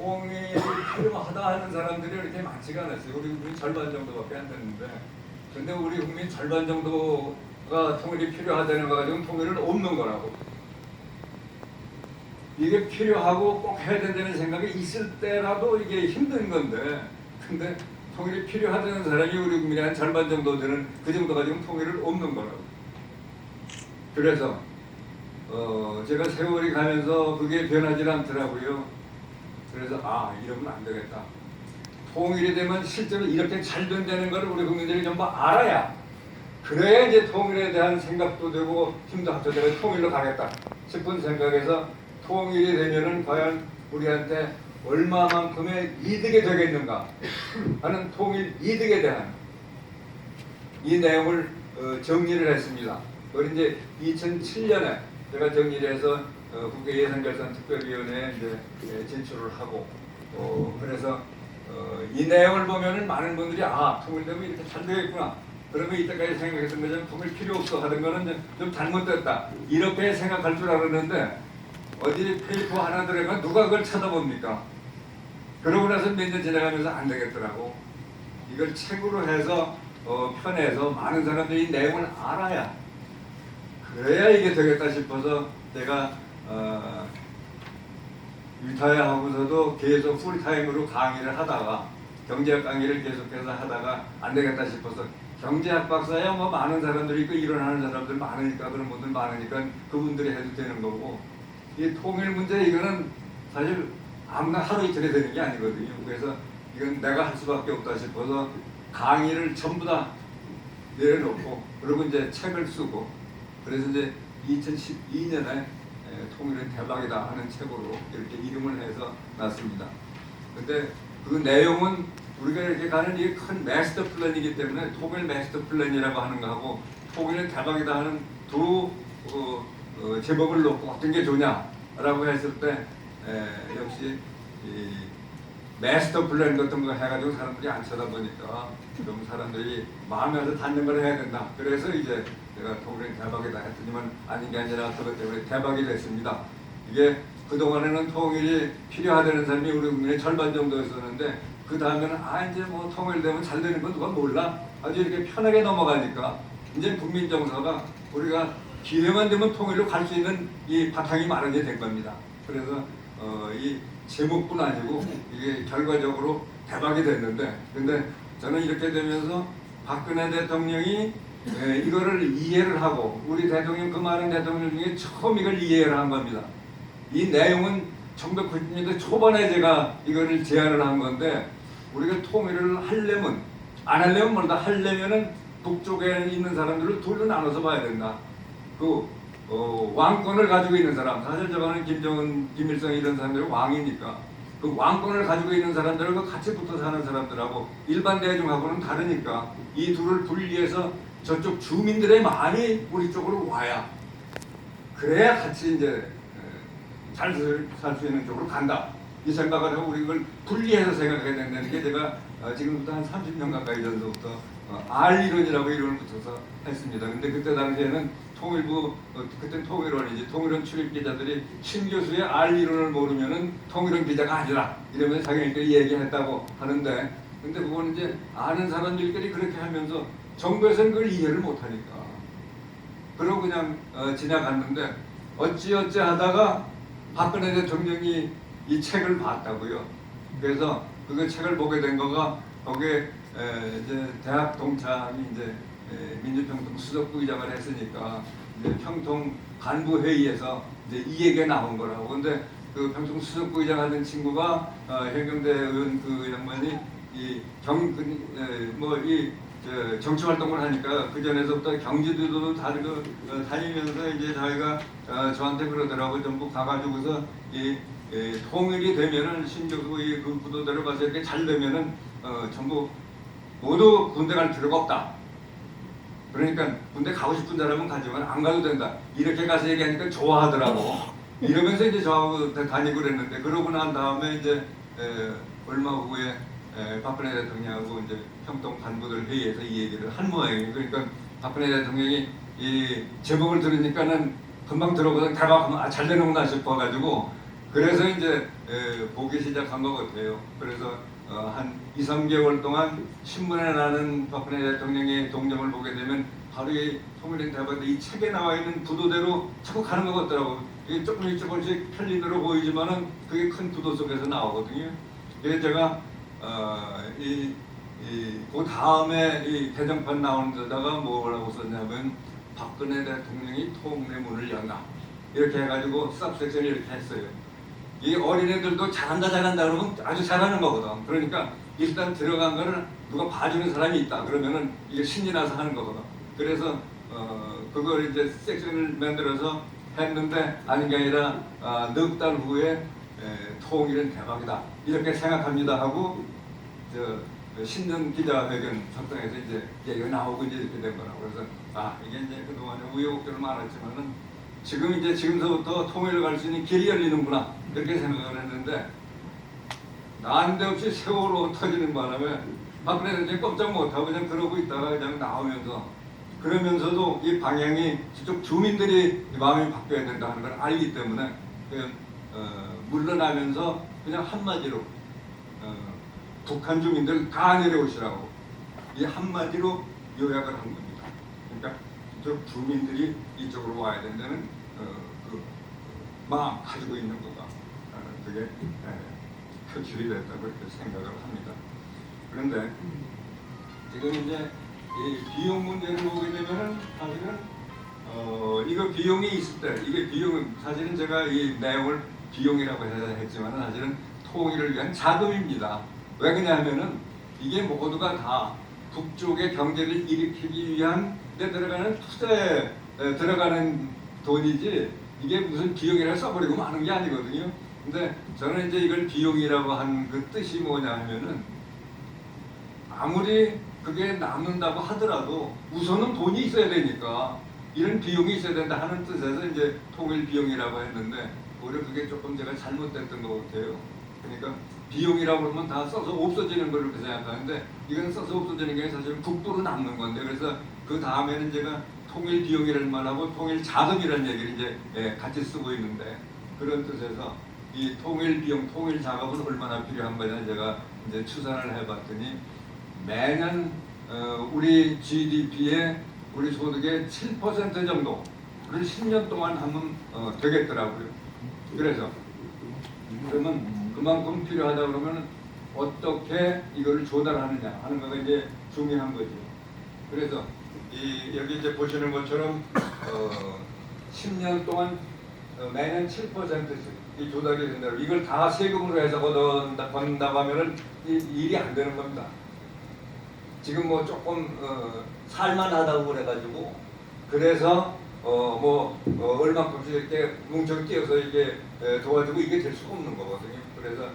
통일이 필요하다 하는 사람들이 이렇게 많지가 않았어요. 우리 국민 절반 정도밖에 안 됐는데, 근데 우리 국민 절반 정도가 통일이 필요하다는 거 가지고 통일은 없는 거라고. 이게 필요하고 꼭 해야 된다는 생각이 있을 때라도 이게 힘든 건데, 근데 통일이 필요하다는 사람이 우리 국민의 한 절반 정도 되는 그 정도 가지고 통일은 없는 거라고. 그래서 제가 세월이 가면서 그게 변하지 않더라고요. 그래서 이러면 안 되겠다. 통일이 되면 실제로 이렇게 잘 된다는 걸 우리 국민들이 전부 알아야, 그래야 이제 통일에 대한 생각도 되고 힘도 합쳐져서 통일로 가겠다 싶은 생각에서, 통일이 되면은 과연 우리한테 얼마만큼의 이득이 되겠는가 하는 통일 이득에 대한 이 내용을 정리를 했습니다. 그걸 이제 2007년에 제가 정리를 해서 국회 예산결산특별위원회에 이제 진출을 하고, 그래서 이 내용을 보면은 많은 분들이 통일되면 이렇게 잘 되겠구나. 그러면 이때까지 생각했던 것처럼 통일 필요 없어 하던 거는 좀 잘못됐다, 이렇게 생각할 줄 알았는데, 어디 페이퍼 하나 들어가면 누가 그걸 쳐다봅니까? 그러고 나서 몇 년 지나가면서 안 되겠더라고. 이걸 책으로 해서 편해서 많은 사람들이 이 내용을 알아야, 그래야 이게 되겠다 싶어서 제가 리타이어하고서도 계속 풀타임으로 강의를 하다가, 경제학 강의를 계속해서 하다가 안 되겠다 싶어서, 경제학 박사야 뭐 많은 사람들이 있고 일어나는 사람들 많으니까, 그런 분들 많으니까 그분들이 해도 되는 거고, 이 통일 문제 이거는 사실 아무나 하루 이틀에 되는 게 아니거든요. 그래서 이건 내가 할 수밖에 없다 싶어서 강의를 전부 다 내려놓고, 그리고 이제 책을 쓰고, 그래서 이제 2012년에 통일은 대박이다 하는 책으로 이렇게 이름을 해서 놨습니다. 근데 그 내용은 우리가 이렇게 가는 이 큰 마스터 플랜이기 때문에, 통일 마스터 플랜이라고 하는 거하고 통일은 대박이다 하는 두 제목을 놓고 어떤 게 좋냐라고 했을 때, 역시 이 마스터 플랜 같은 거 해가지고 사람들이 안 쳐다보니까 좀 사람들이 마음에 와서 닿는 걸 해야 된다. 그래서 이제 내가 통일은 대박이다 했더니만 아닌 게 아니라 그것 때문에 대박이 됐습니다. 이게 그동안에는 통일이 필요하다는 사람이 우리 국민의 절반 정도였었는데, 그 다음에는 이제 뭐 통일되면 잘 되는 건 누가 몰라, 아주 이렇게 편하게 넘어가니까 이제 국민 정서가 우리가 기회만 되면 통일로 갈 수 있는 이 바탕이 마련이 된 겁니다. 그래서 이 제목뿐 아니고 이게 결과적으로 대박이 됐는데, 근데 저는 이렇게 되면서 박근혜 대통령이 이거를 이해를 하고, 우리 대통령, 그 많은 대통령 중에 처음 이걸 이해를 한 겁니다. 이 내용은 1990년대 초반에 제가 이거를 제안을 한 건데, 우리가 통일을 하려면, 안 하려면 모른다, 하려면은 북쪽에 있는 사람들을 둘로 나눠서 봐야 된다. 그 왕권을 가지고 있는 사람, 사실 저거는 김정은, 김일성 이런 사람들이 왕이니까 그 왕권을 가지고 있는 사람들하고 같이 붙어 사는 사람들하고 일반 대중하고는 다르니까, 이 둘을 분리해서 저쪽 주민들의 마음이 우리 쪽으로 와야, 그래야 같이 이제 잘 살 수 있는 쪽으로 간다, 이 생각을 하고 우리 이걸 분리해서 생각해야 된다는 게, 제가 지금부터 한 30년 가까이 전부터 R이론이라고 이름을 붙여서 했습니다. 근데 그때 당시에는 통일부, 그때 통일원이지, 통일원 출입 기자들이 신 교수의 R이론을 모르면은 통일원 기자가 아니라 이러면서 자기네끼리 얘기했다고 하는데, 근데 그거는 이제 아는 사람들끼리 그렇게 하면서 정부에서는 그걸 이해를 못하니까 그러고 그냥 지나갔는데, 어찌어찌 하다가 박근혜 대통령이 이 책을 봤다고요. 그래서 그 책을 보게 된 거가, 거기에 이제 대학 동창이 이제 민주평통 수석부의장을 했으니까 이제 평통 간부 회의에서 이제 이 얘기가 나온 거라고. 근데 그 평통 수석부의장 하는 친구가 현경대 의원 그 양반이 정치 활동을 하니까 그 전에서부터 경기도도 다니면서 이제 자기가 저한테 그러더라고. 전부 가가지고서 통일이 되면은 신교수의 그 구도대로 가서 이렇게 잘 되면은 전부 모두 군대 갈 필요가 없다. 그러니까 군대 가고 싶은 사람은 가지만 안 가도 된다. 이렇게 가서 얘기하니까 좋아하더라고. 이러면서 이제 저하고 다니고 그랬는데, 그러고 난 다음에 이제 얼마 후에 박근혜 대통령하고 이제 평통 간부들 회의에서 이 얘기를 한 모양이에요. 그러니까 박근혜 대통령이 이 제목을 들으니까는 금방 들어보다 대박 잘 되는구나 싶어가지고 그래서 이제 보기 시작한 것 같아요. 그래서 한 2, 3개월 동안 신문에 나는 박근혜 대통령의 동정을 보게 되면 바로 이 통일된 대박에 이 책에 나와 있는 구도대로 자꾸 가는 것 같더라고요. 이게 조금씩 편리대로 보이지만은 그게 큰 구도 속에서 나오거든요. 그래서 제가 그 다음에 이 대정판 나오는 데다가 뭐라고 썼냐면 박근혜 대통령이 통일의 문을 연다. 이렇게 해가지고 섭섹션을 이렇게 했어요. 이 어린애들도 잘한다 그러면 아주 잘하는 거거든. 그러니까 일단 들어간 거는 누가 봐주는 사람이 있다 그러면은 이게 신이 나서 하는 거거든. 그래서 그걸 이제 섹션을 만들어서 했는데 아닌 게 아니라 넉 달 후에 통일은 대박이다 이렇게 생각합니다 하고 신년 기자회견 석상에서 이제 얘기가 나오고 이제 이렇게 된 거라고. 그래서 이게 이제 그동안에 우여곡절 많았지만은 지금서부터 통일을 갈 수 있는 길이 열리는구나 이렇게 생각을 했는데 난데없이 세월호 터지는 바람에 박근혜 대통령이 꼼짝 못하고 그냥 그러고 있다가 그냥 나오면서 그러면서도 이 방향이 저쪽 주민들이 마음이 바뀌어야 된다는 걸 알기 때문에 물러나면서 그냥 한마디로 북한 주민들 다 내려오시라고 이 한마디로 요약을 한 겁니다. 그러니까 저 주민들이 이쪽으로 와야 된다는 그 마음 가지고 있는 거가 그게 표출이 됐다고 이렇게 생각을 합니다. 그런데 지금 이제 이 비용 문제를 보게 되면은 사실은 이거 비용이 있을 때 이게 비용은 사실은 제가 이 내용을 비용이라고 했지만 사실은 통일을 위한 자금입니다. 왜 그러냐면은 이게 모두가 다 북쪽의 경제를 일으키기 위한 데 들어가는 투자에 들어가는 돈이지 이게 무슨 비용이라 써버리고 마는 게 아니거든요. 근데 저는 이제 이걸 비용이라고 한 그 뜻이 뭐냐 하면은 아무리 그게 남는다고 하더라도 우선은 돈이 있어야 되니까 이런 비용이 있어야 된다 하는 뜻에서 이제 통일 비용이라고 했는데 오히려 그게 조금 제가 잘못됐던 것 같아요. 그러니까 비용이라고 그러면 다 써서 없어지는 걸 이렇게 생각하는데 이건 써서 없어지는 게 사실 국부로 남는 건데 그래서 그 다음에는 제가 통일 비용이라는 말하고 통일 자금이라는 얘기를 이제 같이 쓰고 있는데 그런 뜻에서 이 통일 비용, 통일 자금은 얼마나 필요한 거냐 제가 이제 추산을 해봤더니 매년 우리 GDP의 우리 소득의 7% 정도 그런 10년 동안 하면 되겠더라고요. 그래서 그러면 그만큼 필요하다 그러면 어떻게 이걸 조달하느냐 하는 거가 이제 중요한 거죠. 그래서 여기 이제 보시는 것처럼 10년 동안 매년 7%씩 이 조달이 된다. 이걸 다 세금으로 해서 번다고 하면은 일이 안 되는 겁니다. 지금 뭐 조금 살만하다고 그래가지고 그래서 얼마큼씩 이렇게 뭉쳐 띄어서 이게 도와주고 이게 될 수가 없는 거거든요. 그래서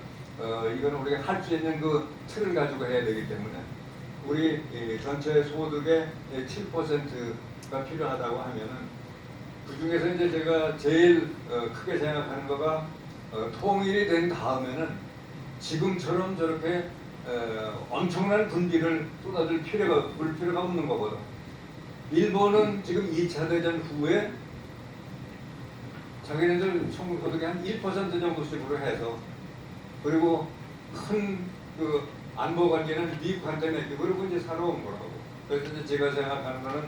이거는 우리가 할 수 있는 그 틀을 가지고 해야 되기 때문에 우리 전체 소득의 7%가 필요하다고 하면은 그 중에서 이제 제가 제일 크게 생각하는 거가 통일이 된 다음에는 지금처럼 저렇게 엄청난 군비를 쏟아질 필요가 없는 거거든. 일본은 지금 2차 대전 후에 자기네들 총소득의 한 1% 정도씩으로 해서 그리고 큰 그 안보 관계는 미국한테 맡기고 그러고 이제 살아온 거라고. 그래서 이제 제가 생각하는 거는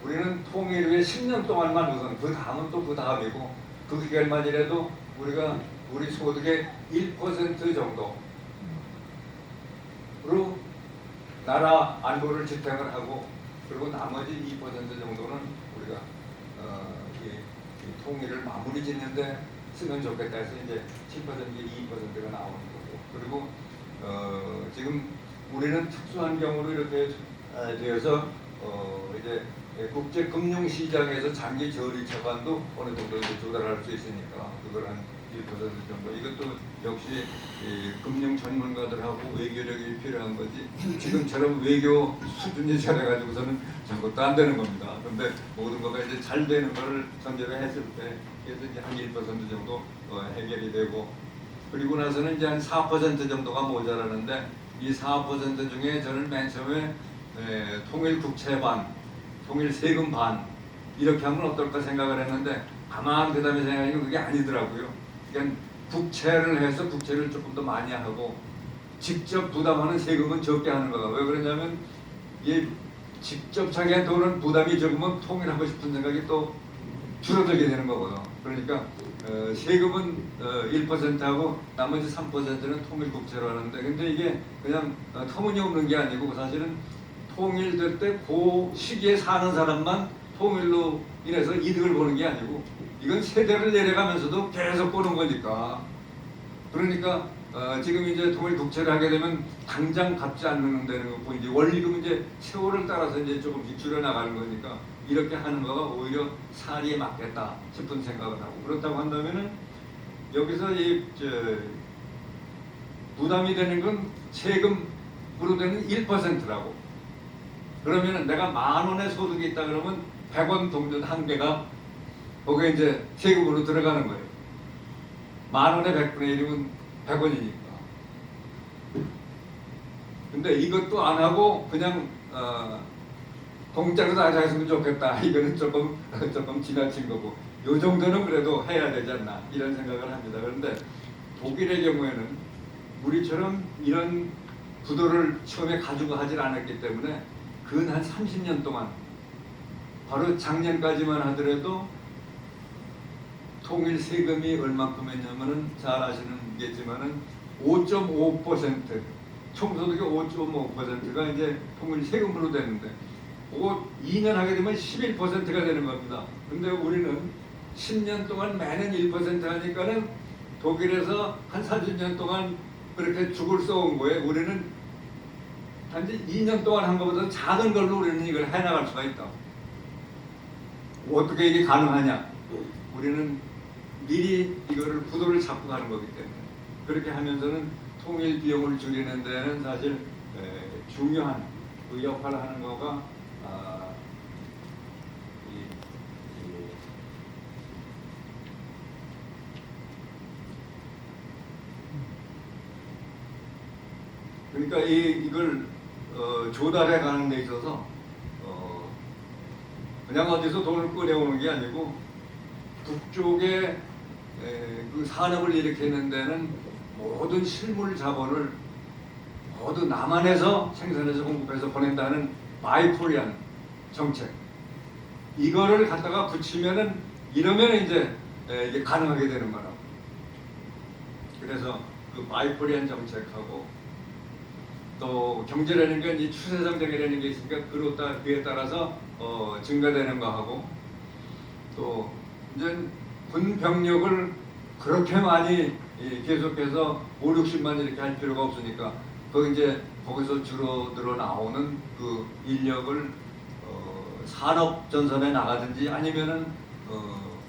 우리는 통일 후에 10년 동안만 우선 그 다음은 또 그 다음이고 그 기간만이라도 우리가 우리 소득의 1% 정도로 나라 안보를 지탱을 하고 그리고 나머지 2% 정도는 우리가 이 통일을 마무리 짓는데 쓰면 좋겠다 해서 이제 7%에 2%가 나오는 거고 그리고 지금 우리는 특수한 경우로 이렇게 되어서 이제 국제 금융 시장에서 장기 저리 처반도 어느 정도 이제 조달할 수 있으니까 그걸 한 1% 정도. 이것도 역시 금융 전문가들하고 외교력이 필요한 거지. 지금처럼 외교 수준이 잘해가지고서는 저것도 안 되는 겁니다. 그런데 모든 거가 이제 잘 되는 거를 전제를 했을 때 그래서 이제 한 1% 정도 해결이 되고 그리고 나서는 이제 한 4% 정도가 모자라는데 이 4% 중에 저는 맨 처음에 통일 국채 반, 통일 세금 반 이렇게 하면 어떨까 생각을 했는데 가만 그 다음에 생각하니까 그게 아니더라고요. 그러니까 국채를 해서 국채를 조금 더 많이 하고 직접 부담하는 세금은 적게 하는 거다. 왜 그러냐면 이 직접 자기의 돈은 부담이 적으면 통일하고 싶은 생각이 또 줄어들게 되는 거거든. 그러니까 세금은 1%하고 나머지 3%는 통일 국채로 하는데, 근데 이게 그냥 터무니없는 게 아니고 사실은 통일될 때 그 시기에 사는 사람만 통일로 인해서 이득을 보는 게 아니고 이건 세대를 내려가면서도 계속 보는 거니까. 그러니까 지금 이제 통일 국채를 하게 되면 당장 갚지 않는 데는 거고 이제 원리금 이제 세월을 따라서 이제 조금씩 줄여 나가는 거니까 이렇게 하는 거가 오히려 사리에 맞겠다 싶은 생각을 하고, 그렇다고 한다면은 여기서 부담이 되는 건 세금으로 되는 1%라고. 그러면은 내가 10,000원의 소득이 있다 그러면 100원 동전 한 개가 거기에 이제 세금으로 들어가는 거예요. 10,000원의 100분의 1이면 100원이니까. 근데 이것도 안 하고 그냥 공짜로 다 했으면 좋겠다. 이거는 조금 지나친 거고, 요 정도는 그래도 해야 되지 않나 이런 생각을 합니다. 그런데 독일의 경우에는 우리처럼 이런 구도를 처음에 가지고 하질 않았기 때문에 근 한 30년 동안, 바로 작년까지만 하더라도 통일 세금이 얼마큼이냐면은 잘 아시는겠지만은 5.5%, 총소득의 5.5%가 이제 통일 세금으로 되는데 2년 하게 되면 11%가 되는 겁니다. 근데 우리는 10년 동안 매년 1% 하니까는 독일에서 한 40년 동안 그렇게 죽을 써온 거예요. 우리는 단지 2년 동안 한 것보다 작은 걸로 우리는 이걸 해나갈 수가 있다. 어떻게 이게 가능하냐? 우리는 미리 이거를 구도를 잡고 가는 거기 때문에 그렇게 하면서는 통일 비용을 줄이는 데는 사실 중요한 그 역할을 하는 거가 그러니까 이걸 조달해 가는 데 있어서 그냥 어디서 돈을 꺼내오는 게 아니고 북쪽에 그 산업을 일으키는 데는 모든 실물 자본을 모두 남한에서 생산해서 공급해서 보낸다는 바이코리안 정책, 이거를 갖다가 붙이면은 이러면 이제 이게 가능하게 되는 거라고. 그래서 그 바이코리안 정책하고 또 경제라는 건 이 추세 성장이라는 게 있으니까 그에 따라서 증가되는 거 하고, 또 이제 군 병력을 그렇게 많이 계속해서 5, 60만 이렇게 할 필요가 없으니까 거기서 주로 나오는 그 인력을 산업 전선에 나가든지 아니면은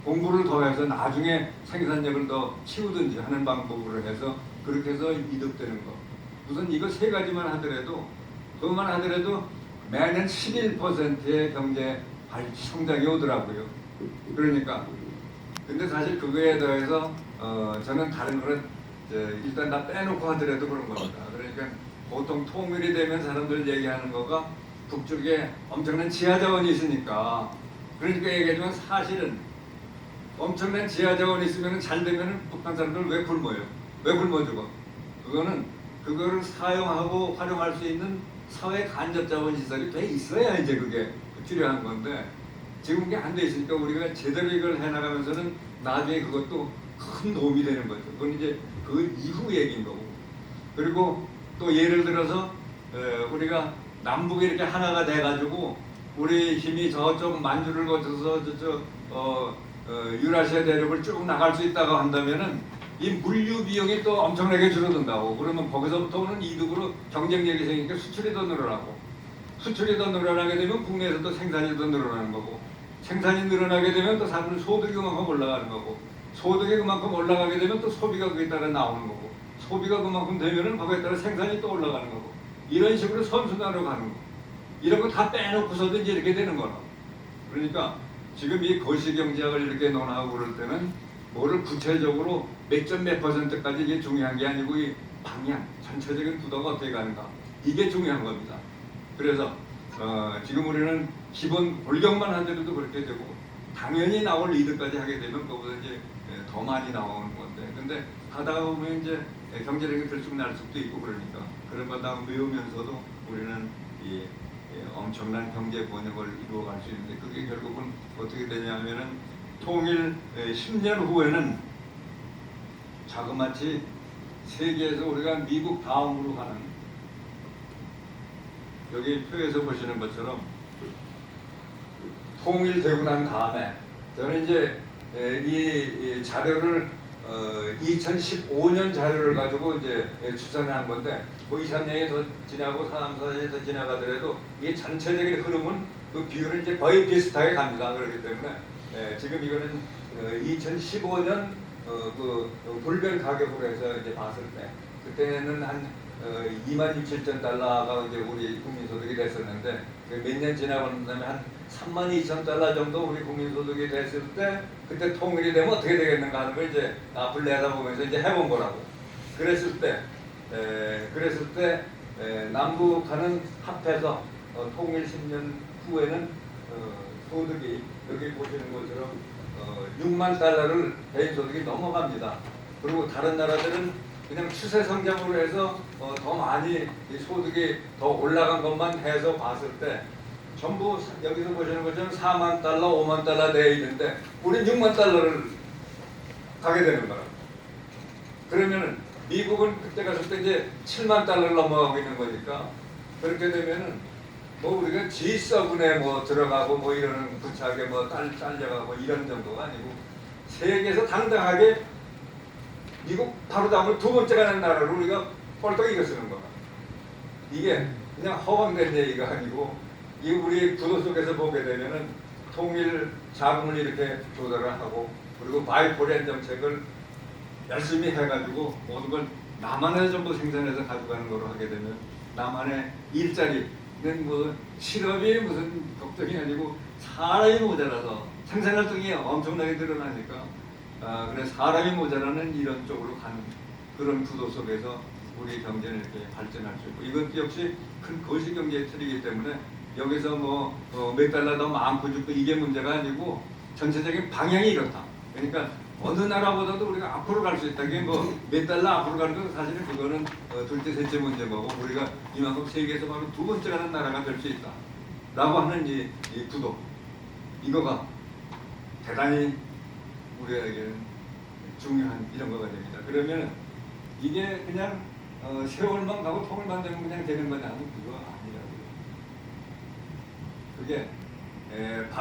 공부를 더해서 나중에 생산력을 더 키우든지 하는 방법으로 해서 그렇게 해서 이득되는 거. 우선 이거 세 가지만 하더라도, 그것만 하더라도 매년 11%의 경제 성장이 오더라고요. 그러니까 근데 사실 그거에 더해서 저는 다른 거는 일단 다 빼놓고 하더라도 그런 겁니다. 그러니까 보통 통일이 되면 사람들 얘기하는 거가 북쪽에 엄청난 지하자원이 있으니까, 그러니까 얘기하지만 사실은 엄청난 지하자원이 있으면 잘 되면 북한 사람들 왜 굶어요? 왜 굶어 죽어? 그거를 사용하고 활용할 수 있는 사회 간접 자원 시설이 돼 있어야 이제 그게 필요한 건데, 지금 그게 안 돼 있으니까 우리가 제대로 이걸 해나가면서는 나중에 그것도 큰 도움이 되는 거죠. 그건 이제 그 이후 얘기인 거고. 그리고 또 예를 들어서 우리가 남북이 이렇게 하나가 돼가지고 우리 힘이 저쪽 만주를 거쳐서 저쪽 유라시아 대륙을 쭉 나갈 수 있다고 한다면은 이 물류 비용이 또 엄청나게 줄어든다고. 그러면 거기서부터 오는 이득으로 경쟁력이 생기니까 수출이 더 늘어나고, 수출이 더 늘어나게 되면 국내에서도 생산이 더 늘어나는 거고, 생산이 늘어나게 되면 또 사람들 소득이 그만큼 올라가는 거고, 소득이 그만큼 올라가게 되면 또 소비가 그에 따라 나오는 거고, 소비가 그만큼 되면은 거기에 따라 생산이 또 올라가는 거고, 이런 식으로 선순환으로 가는 거. 이런 거 다 빼놓고서도 이제 이렇게 되는 거라고. 그러니까 지금 이 거시경제학을 이렇게 논하고 그럴 때는 뭐를 구체적으로 몇 %까지 이게 중요한 게 아니고 이 방향, 전체적인 구도가 어떻게 가는가, 이게 중요한 겁니다. 그래서 지금 우리는 기본 골격만 하더라도 그렇게 되고, 당연히 나올 이득까지 하게 되면 그거보다 이제 더 많이 나오는 건데, 근데 하다가 보면 이제 경제력이 들쑥날 수도 있고 그러니까 그런 거다 외우면서도 우리는 이 엄청난 경제 번영을 이루어갈 수 있는데, 그게 결국은 어떻게 되냐면은 통일 10년 후에는 자그마치 세계에서 우리가 미국 다음으로 가는, 여기 표에서 보시는 것처럼 통일되고 난 다음에, 저는 이제 이 자료를 2015년 자료를 가지고 이제 추산한 건데, 뭐 2, 3년이 더 지나고 3, 4년이 더 지나가더라도 이 전체적인 흐름은 그 비율은 이제 거의 비슷하게 갑니다. 그렇기 때문에 지금 이거는 2015년 그 돌별 가격으로 해서 이제 봤을 때, 그때는 한 26,000달러가 이제 우리 국민소득이 됐었는데, 몇 년 지나고 난 다음에 한 32,000달러 정도 우리 국민소득이 됐을 때, 그때 통일이 되면 어떻게 되겠는가 하는 걸 이제 앞을 내다보면서 이제 해본 거라고. 그랬을 때 남북한은 합해서 통일 10년 후에는 소득이 여기 보시는 것처럼 6만 달러를 개인 소득이 넘어갑니다. 그리고 다른 나라들은 그냥 추세 성장으로 해서 더 많이 이 소득이 더 올라간 것만 해서 봤을 때 전부 여기서 보시는 것처럼 4만 달러, 5만 달러 돼 있는데 우린 6만 달러를 가게 되는 거라. 그러면은 미국은 그때 갔을 때 이제 7만 달러를 넘어가고 있는 거니까, 그렇게 되면은 뭐 우리가 G7에 뭐 들어가고 뭐 이러는 부차게 뭐 잘려가고 이런 정도가 아니고, 세계에서 당당하게 미국 바로 다음으로 두 번째 가는 나라로 우리가 뻘떡 이겨쓰는 거야. 이게 그냥 허황된 얘기가 아니고, 이 우리 구도 속에서 보게 되면은 통일 자금을 이렇게 조달을 하고, 그리고 바이포렌 정책을 열심히 해가지고 모든 걸 남한에서 전부 생산해서 가져가는 거로 하게 되면, 남한의 일자리는 뭐 실업이 무슨 걱정이 아니고 사람이 모자라서 생산활동이 엄청나게 늘어나니까, 그래서 사람이 모자라는 이런 쪽으로 가는 그런 구도 속에서 우리 경제는 이렇게 발전할 수 있고, 이것 역시 큰 거시 경제의 틀이기 때문에 여기서 뭐 몇 달러 더 많고 죽고 이게 문제가 아니고 전체적인 방향이 이렇다. 그러니까 어느 나라보다도 우리가 앞으로 갈 수 있다. 이게 뭐 몇 달러 앞으로 가는 건 사실은 그거는 둘째 셋째 문제 거고, 우리가 이만큼 세계에서 바로 두 번째 가는 나라가 될 수 있다 라고 하는 이 구도, 이거가 대단히 우리에게는 중요한 이런 거가 됩니다. 그러면 이게 그냥 세월만 가고 통일만 되면 그냥 되는 거냐면 그거 아니라고요. 그게 바로